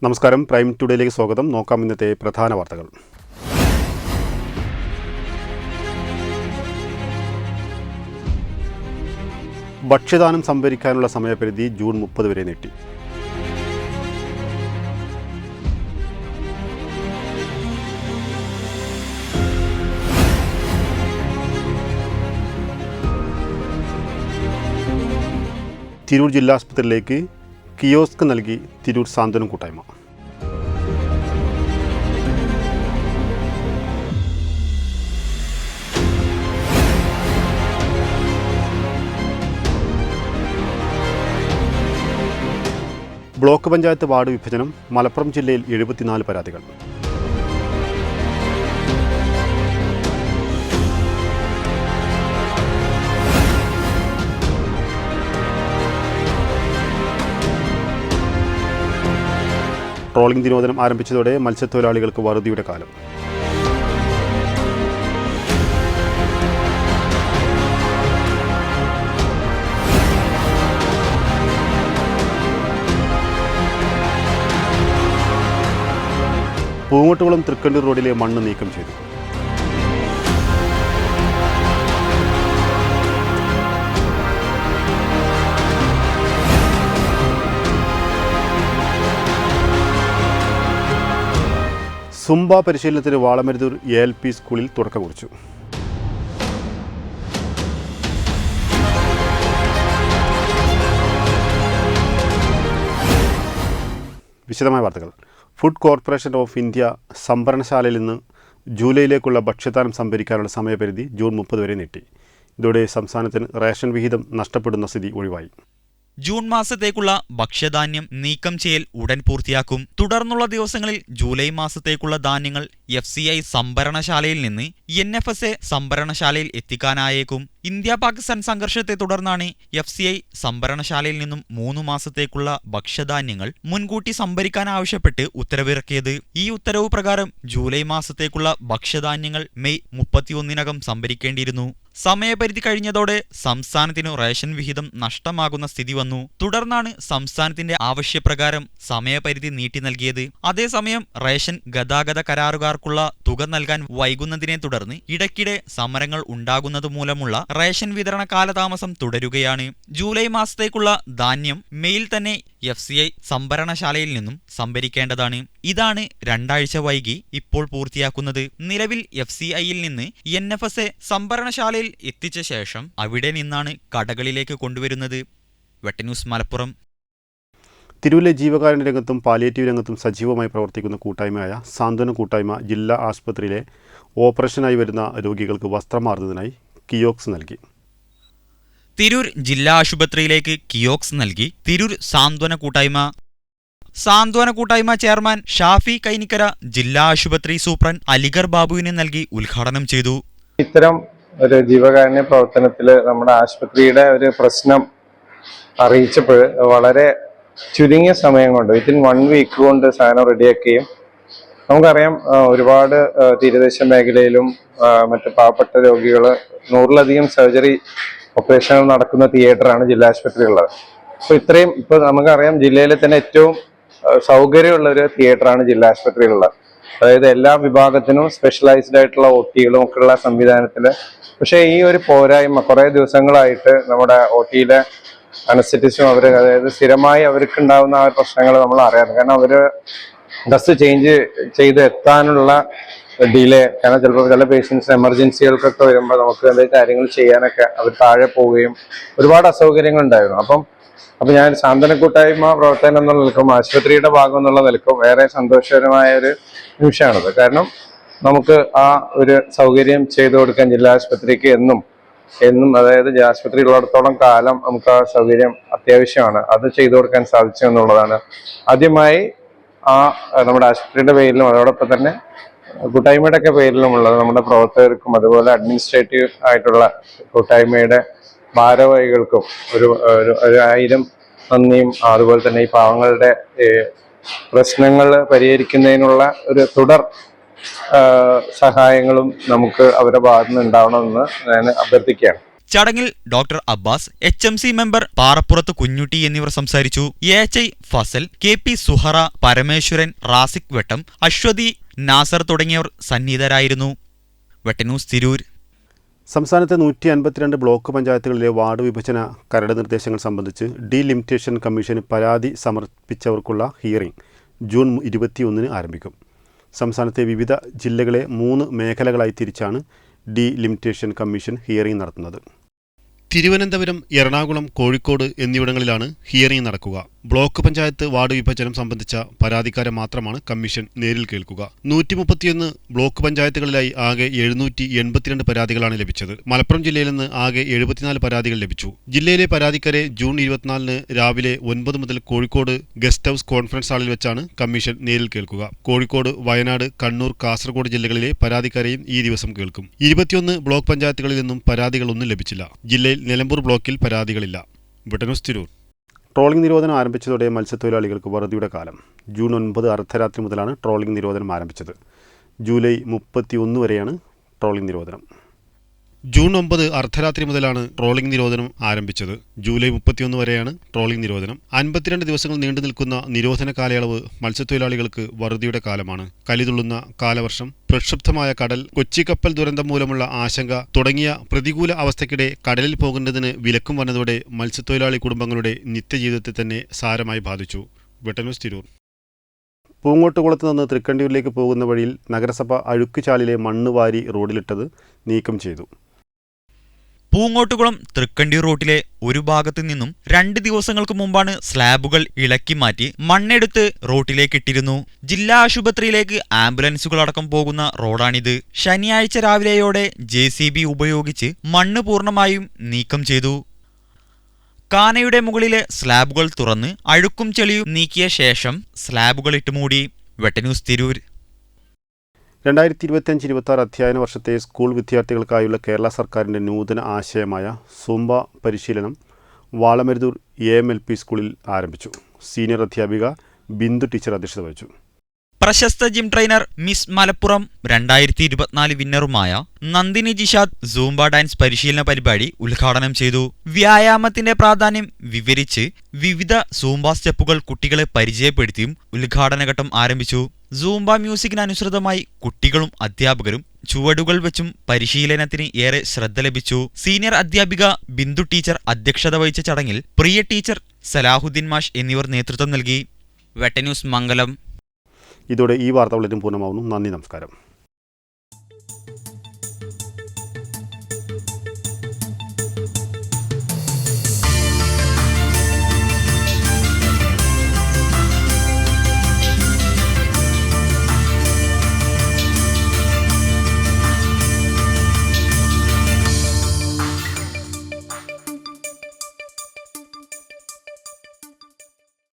നമസ്കാരം, പ്രൈം ടുഡേയിലേക്ക് സ്വാഗതം. നോക്കാം ഇന്നത്തെ പ്രധാന വാർത്തകൾ. ഭക്ഷ്യധാന്യം സംഭരിക്കാനുള്ള സമയപരിധി ജൂൺ 30 വരെ നീട്ടി. തിരൂർ ജില്ലാ ആശുപത്രിയിലേക്ക് കിയോസ്ക് നൽകി തിരൂർ സാന്ത്വനം കൂട്ടായ്മ. ബ്ലോക്ക് പഞ്ചായത്ത് വാർഡ് വിഭജനം. മലപ്പുറം ജില്ലയിൽ 74 പരാതികൾ. ട്രോളിംഗ് നിരോധനം ആരംഭിച്ചതോടെ മത്സ്യത്തൊഴിലാളികൾക്ക് വറുതിയുടെ കാലം. പൂങ്ങോട്ടുകുളം തൃക്കണ്ടൂർ റോഡിലെ മണ്ണ് നീക്കം ചെയ്തു. സുംബ പരിശീലനത്തിന് വാളമരുതൂർ ALP സ്കൂളിൽ തുടക്കം കുറിച്ചു. വിശദമായ വാർത്തകൾ. ഫുഡ് കോർപ്പറേഷൻ ഓഫ് ഇന്ത്യ സംഭരണശാലയിൽ നിന്ന് ജൂലൈയിലേക്കുള്ള ഭക്ഷ്യധാന്യം സംഭരിക്കാനുള്ള സമയപരിധി ജൂൺ 30 വരെ നീട്ടി. ഇതോടെ സംസ്ഥാനത്തിന് റേഷൻ വിഹിതം നഷ്ടപ്പെടുന്ന സ്ഥിതി ഒഴിവായി. ജൂൺ മാസത്തേക്കുള്ള ഭക്ഷ്യധാന്യം നീക്കം ചെയ്യൽ ഉടൻ പൂർത്തിയാക്കും. തുടർന്നുള്ള ദിവസങ്ങളിൽ ജൂലൈ മാസത്തേക്കുള്ള ധാന്യങ്ങൾ FCI സംഭരണശാലയിൽ നിന്ന് NFSA സംഭരണശാലയിൽ എത്തിക്കാനായേക്കും. ഇന്ത്യ പാകിസ്ഥാൻ സംഘർഷത്തെ തുടർന്നാണ് FCI സംഭരണശാലയിൽ നിന്നും 3 മാസത്തേക്കുള്ള ഭക്ഷ്യധാന്യങ്ങൾ മുൻകൂട്ടി സംഭരിക്കാനാവശ്യപ്പെട്ട് ഉത്തരവിറക്കിയത്. ഈ ഉത്തരവ് പ്രകാരം ജൂലൈ മാസത്തേക്കുള്ള ഭക്ഷ്യധാന്യങ്ങൾ മെയ് 31-നകം സംഭരിക്കേണ്ടിയിരുന്നു. സമയപരിധി കഴിഞ്ഞതോടെ സംസ്ഥാനത്തിനു റേഷൻ വിഹിതം നഷ്ടമാകുന്ന സ്ഥിതി വന്നു. തുടർന്നാണ് സംസ്ഥാനത്തിന്റെ ആവശ്യപ്രകാരം സമയപരിധി നീട്ടി നൽകിയത്. അതേസമയം റേഷൻ ഗതാഗത കരാറുകാർക്കുള്ള തുക നൽകാൻ വൈകുന്നതിനെ തുടർന്ന് ഇടയ്ക്കിടെ സമരങ്ങൾ ഉണ്ടാകുന്നത് മൂലമുള്ള റേഷൻ വിതരണ കാലതാമസം തുടരുകയാണ്. ജൂലൈ മാസത്തേക്കുള്ള ധാന്യം മെയിൽ തന്നെ FCI സംഭരണശാലയിൽ നിന്നും സംഭരിക്കേണ്ടതാണ്. ഇതാണ് 2 ആഴ്ച വൈകി ഇപ്പോൾ പൂർത്തിയാക്കുന്നത്. നിലവിൽ FCIയിൽ നിന്ന് NFSA സംഭരണശാലയിൽ എത്തിച്ച ശേഷം അവിടെ നിന്നാണ് കടകളിലേക്ക് കൊണ്ടുവരുന്നത്. വെട്ടന്യൂസ് മലപ്പുറം. തിരൂരിലെ ജീവകാരുണ്യ രംഗത്തും പാലിയേറ്റീവ് രംഗത്തും സജീവമായി പ്രവർത്തിക്കുന്ന കൂട്ടായ്മയായ സാന്ത്വനം കൂട്ടായ്മ ജില്ലാ ആശുപത്രിയിലെ ഓപ്പറേഷനായി വരുന്ന രോഗികൾക്ക് വസ്ത്രം മാറുന്നതിനായി കിയോക്സ് നൽകി. തിരൂർ ജില്ലാ ആശുപത്രിയിലേക്ക് കിയോക്സ് നൽകി തിരൂർ സാന്ത്വന കൂട്ടായ്മ ചെയർമാൻ ഷാഫി കൈനിക്കര ജില്ലാ ആശുപത്രി സൂപ്രണ്ട് അലിഗർ ബാബുവിന് നൽകി ഉദ്ഘാടനം ചെയ്തു. ഇത്തരം ഒരു ജീവകാരുണ്യ പ്രവർത്തനത്തിൽ നമ്മുടെ ആശുപത്രിയുടെ ഒരു പ്രശ്നം അറിയിച്ചപ്പോൾ വളരെ ചുരുങ്ങിയ സമയം കൊണ്ട് വിത്തിൻ 1 വീക്ക് കൊണ്ട് സാധനം റെഡിയാക്കുകയും, നമുക്കറിയാം ഒരുപാട് തീരദേശ മേഖലയിലും മറ്റ് പാവപ്പെട്ട രോഗികൾ 100-ലധികം സർജറി ഓപ്പറേഷനുകൾ നടക്കുന്ന തിയേറ്ററാണ് ജില്ലാ ആശുപത്രി ഉള്ളത്. അപ്പോൾ ഇപ്പോൾ നമുക്കറിയാം ജില്ലയിലെ തന്നെ ഏറ്റവും സൗകര്യമുള്ള ഒരു തിയേറ്ററാണ് ജില്ലാ ആശുപത്രിയിലുള്ളത്. അതായത് എല്ലാ വിഭാഗത്തിനും സ്പെഷ്യലൈസ്ഡ് ആയിട്ടുള്ള OTകളും ഒക്കെ ഉള്ള സംവിധാനത്തിൽ. പക്ഷേ ഈ ഒരു പോരായ്മ കുറേ ദിവസങ്ങളായിട്ട് നമ്മുടെ OTയിലെ അനസ്തെറ്റിസ്റ്റും അതായത് സ്ഥിരമായി അവർക്ക് ഉണ്ടാകുന്ന ആ പ്രശ്നങ്ങൾ നമ്മൾ അറിയാറ്. കാരണം അവർ ഡ്രസ് ചേഞ്ച് ചെയ്ത് എത്താനുള്ള ഡിലേ, കാരണം ചിലപ്പോൾ ചില പേഷ്യൻസ് എമർജൻസികൾക്കൊക്കെ വരുമ്പോൾ നമുക്ക് എന്തെങ്കിലും കാര്യങ്ങൾ ചെയ്യാനൊക്കെ അവർ താഴെ പോവുകയും ഒരുപാട് അസൗകര്യങ്ങൾ ഉണ്ടായിരുന്നു. അപ്പം ഞാൻ സാന്ത്വന കൂട്ടായ്മ പ്രവർത്തനം എന്നുള്ള നിൽക്കും, ആശുപത്രിയുടെ ഭാഗം എന്നുള്ള നിൽക്കും വേറെ സന്തോഷകരമായ ഒരു നിമിഷമാണത്. കാരണം നമുക്ക് ആ ഒരു സൗകര്യം ചെയ്തു കൊടുക്കാൻ ജില്ലാ ആശുപത്രിക്ക് എന്നും അതായത് ആശുപത്രി ഉള്ളിടത്തോളം കാലം നമുക്ക് ആ സൗകര്യം അത്യാവശ്യമാണ്. അത് ചെയ്തു കൊടുക്കാൻ സാധിച്ചു എന്നുള്ളതാണ്. ആദ്യമായി നമ്മുടെ ആശുപത്രിയുടെ പേരിലും അതോടൊപ്പം തന്നെ കൂട്ടായ്മയുടെ ഒക്കെ പേരിലുമുള്ളത് നമ്മുടെ പ്രവർത്തകർക്കും അതുപോലെ അഡ്മിനിസ്ട്രേറ്റീവ് ആയിട്ടുള്ള കൂട്ടായ്മയുടെ ഭാരവാഹികൾക്കും ഒരു 1000 നന്ദിയും, അതുപോലെ തന്നെ ഈ പാവങ്ങളുടെ പ്രശ്നങ്ങൾ പരിഹരിക്കുന്നതിനുള്ള ഒരു തുടർ സഹായങ്ങളും നമുക്ക് അവരുടെ ഭാഗത്ത് നിന്ന് ഉണ്ടാവണമെന്ന് ഞാൻ അഭ്യർത്ഥിക്കുകയാണ്. ചടങ്ങിൽ ഡോക്ടർ അബ്ബാസ്, HMC മെമ്പർ പാറപ്പുറത്ത് കുഞ്ഞുട്ടി എന്നിവർ സംസാരിച്ചു. AHI ഫസൽ, KP സുഹറ, പരമേശ്വരൻ, റാസിഖ് വെട്ടം, അശ്വതി, നാസർ തുടങ്ങിയവർ സന്നിഹിതരായിരുന്നു. വെട്ടന്യൂസ് തിരൂർ. സംസ്ഥാനത്തെ 152 ബ്ലോക്ക് പഞ്ചായത്തുകളിലെ വാർഡ് വിഭജന കരട് നിർദ്ദേശങ്ങൾ സംബന്ധിച്ച് ഡീലിമിറ്റേഷൻ കമ്മീഷന് പരാതി സമർപ്പിച്ചവർക്കുള്ള ഹിയറിംഗ് ജൂൺ 21 ആരംഭിക്കും. സംസ്ഥാനത്തെ വിവിധ ജില്ലകളെ 3 മേഖലകളായി തിരിച്ചാണ് ഡീലിമിറ്റേഷൻ കമ്മീഷൻ ഹിയറിംഗ് നടത്തുന്നത്. തിരുവനന്തപുരം, എറണാകുളം, കോഴിക്കോട് എന്നിവിടങ്ങളിലാണ് ഹിയറിംഗ് നടക്കുക. ബ്ലോക്ക് പഞ്ചായത്ത് വാർഡ് വിഭജനം സംബന്ധിച്ച പരാതിക്കാരെ മാത്രമാണ് കമ്മീഷൻ നേരിൽ കേൾക്കുക. 131 ബ്ലോക്ക് പഞ്ചായത്തുകളിലായി ആകെ 782 പരാതികളാണ് ലഭിച്ചത്. മലപ്പുറം ജില്ലയിൽ നിന്ന് ആകെ 74 പരാതികൾ ലഭിച്ചു. ജില്ലയിലെ പരാതിക്കാരെ ജൂൺ 24 രാവിലെ 9 മുതൽ കോഴിക്കോട് ഗസ്റ്റ് ഹൌസ് കോൺഫറൻസ് ഹാളിൽ വെച്ചാണ് കമ്മീഷൻ നേരിൽ കേൾക്കുക. കോഴിക്കോട്, വയനാട്, കണ്ണൂർ, കാസർഗോഡ് ജില്ലകളിലെ പരാതിക്കാരെയും ഈ ദിവസം കേൾക്കും. 21 ബ്ലോക്ക് പഞ്ചായത്തുകളിൽ നിന്നും പരാതികളൊന്നും ലഭിച്ചില്ല. ജില്ലയിൽ നിലമ്പൂർ ബ്ലോക്കിൽ പരാതികളില്ല. വെട്ടന്യൂസ് തിരൂർ. ട്രോളിംഗ് നിരോധനം ആരംഭിച്ചതോടെ മത്സ്യത്തൊഴിലാളികൾക്ക് വറുതിയുടെ കാലം. ജൂൺ 9 അർദ്ധരാത്രി മുതലാണ് ട്രോളിംഗ് നിരോധനം ആരംഭിച്ചത്. ജൂലൈ 31 വരെയാണ് ട്രോളിംഗ് നിരോധനം. ജൂൺ 9 അർദ്ധരാത്രി മുതലാണ് ട്രോളിംഗ് നിരോധനം ആരംഭിച്ചത്. ജൂലൈ 31 വരെയാണ് ട്രോളിംഗ് നിരോധനം. 52 ദിവസങ്ങൾ നീണ്ടു നിൽക്കുന്ന നിരോധന കാലയളവ് മത്സ്യത്തൊഴിലാളികൾക്ക് വറുതിയുടെ കാലമാണ്. കലിതുള്ളുന്ന കാലവർഷം, പ്രക്ഷുബ്ധമായ കടൽ, കൊച്ചി കപ്പൽ ദുരന്തം മൂലമുള്ള ആശങ്ക തുടങ്ങിയ പ്രതികൂല അവസ്ഥയ്ക്കിടെ കടലിൽ പോകുന്നതിന് വിലക്കും വന്നതോടെ മത്സ്യത്തൊഴിലാളി കുടുംബങ്ങളുടെ നിത്യജീവിതത്തെ തന്നെ സാരമായി ബാധിച്ചു. വെട്ടന്യൂസ് തിരൂർ. പൂങ്ങോട്ടുകുളത്ത് നിന്ന് തൃക്കണ്ടിയൂരിലേക്ക് പോകുന്ന വഴിയിൽ നഗരസഭ അഴുക്കുചാലിലെ മണ്ണ് വാരി റോഡിലിട്ടത് നീക്കം ചെയ്തു. പൂങ്ങോട്ടുകുളം തൃക്കണ്ടിയൂർ റോട്ടിലെ ഒരു ഭാഗത്തു നിന്നും 2 ദിവസങ്ങൾക്ക് മുമ്പാണ് സ്ലാബുകൾ ഇളക്കി മാറ്റി മണ്ണെടുത്ത് റോട്ടിലേക്കിട്ടിരുന്നു. ജില്ലാ ആശുപത്രിയിലേക്ക് ആംബുലൻസുകളടക്കം പോകുന്ന റോഡാണിത്. ശനിയാഴ്ച രാവിലെയോടെ JCB ഉപയോഗിച്ച് മണ്ണ് പൂർണ്ണമായും നീക്കം ചെയ്തു. കാനയുടെ മുകളിലെ സ്ലാബുകൾ തുറന്ന് അഴുക്കും ചെളിയും നീക്കിയ ശേഷം സ്ലാബുകൾ ഇട്ടുമൂടി. വെട്ടന്യൂസ് തിരൂർ. 2025-26 അധ്യയന വർഷത്തെ സ്കൂൾ വിദ്യാർത്ഥികൾക്കായുള്ള കേരള സർക്കാരിൻ്റെ നൂതന ആശയമായ സൂംബ പരിശീലനം വാളമരുതൂർ AMLP സ്കൂളിൽ ആരംഭിച്ചു. സീനിയർ അധ്യാപിക ബിന്ദു ടീച്ചർ അധ്യക്ഷത വഹിച്ചു. പ്രശസ്ത ജിം ട്രെയിനർ മിസ് മലപ്പുറം 2024 വിന്നറുമായ നന്ദിനി ജിഷാദ് സൂംബ ഡാൻസ് പരിശീലന പരിപാടി ഉദ്ഘാടനം ചെയ്തു. വ്യായാമത്തിന്റെ പ്രാധാന്യം വിവരിച്ച് വിവിധ സൂംബ സ്റ്റെപ്പുകൾ കുട്ടികളെ പരിചയപ്പെടുത്തിയും ഉദ്ഘാടനഘട്ടം ആരംഭിച്ചു. സൂംബ മ്യൂസിക്കിനനുസൃതമായി കുട്ടികളും അധ്യാപകരും ചുവടുകൾ വെച്ചും പരിശീലനത്തിന് ഏറെ ശ്രദ്ധ ലഭിച്ചു. സീനിയർ അധ്യാപിക ബിന്ദു ടീച്ചർ അധ്യക്ഷത വഹിച്ച ചടങ്ങിൽ പ്രിയ ടീച്ചർ, സലാഹുദ്ദീൻ മാഷ് എന്നിവർ നേതൃത്വം നൽകി. വെട്ടന്യൂസ് മംഗലം. ഇതോടെ ഈ വാർത്ത വളരെ പൂർണ്ണമാവുന്നു. നന്ദി, നമസ്കാരം.